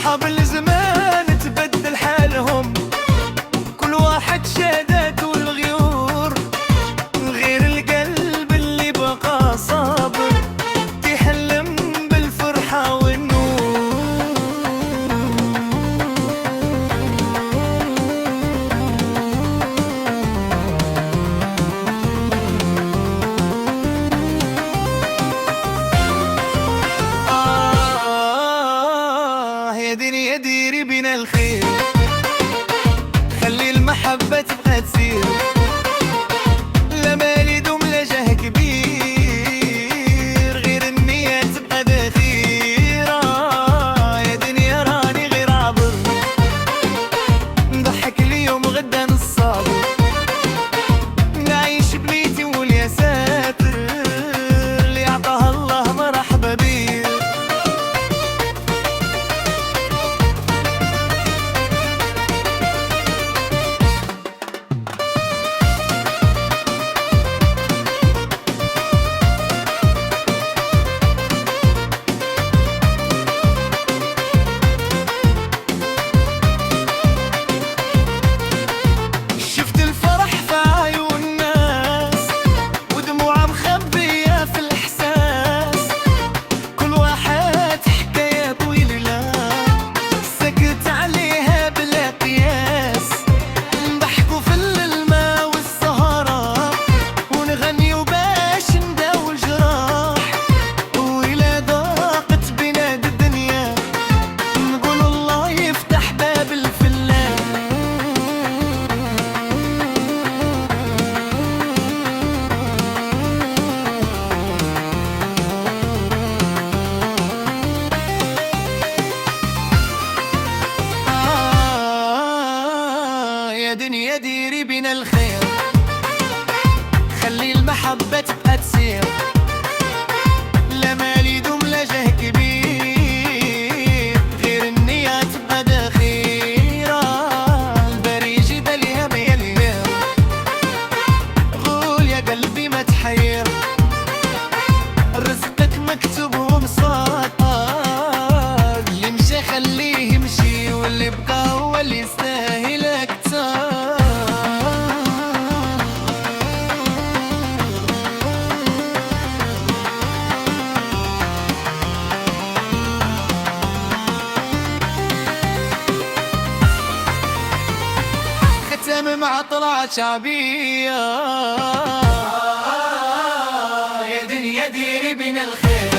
صحاب الزمان تبدل حالهم، كل واحد شادات والغيور، غير القلب اللي بقى صابر تحلم بالفرحة والنور. يا دنيا ديري بنا الخير، خلي المحبة تبقى تسير، لا مال يدوم لا جاه كبير، غير النية تبقى دخيرة. يا دنيا راني غير عبر، نضحك اليوم غدا نصابر، نعيش بنيتي واليا ساتر، اللي عطاها الله مرحبا بيه. يا دنيا ديري بنا الخير، خلي المحبة تبقى تسير، لا مال يدوم لا جاه كبير، غير النية تبقى دخيرة، البري جبال ليها ميال، قول يا قلبي ما تحير، رزقك مكتوب ومسطر، اللي مشى خليه يمشي، واللي بقى هو اللي يستاهل أكتر. ختام مع طلعة شعبية، يا دنيا ديري بنا الخير.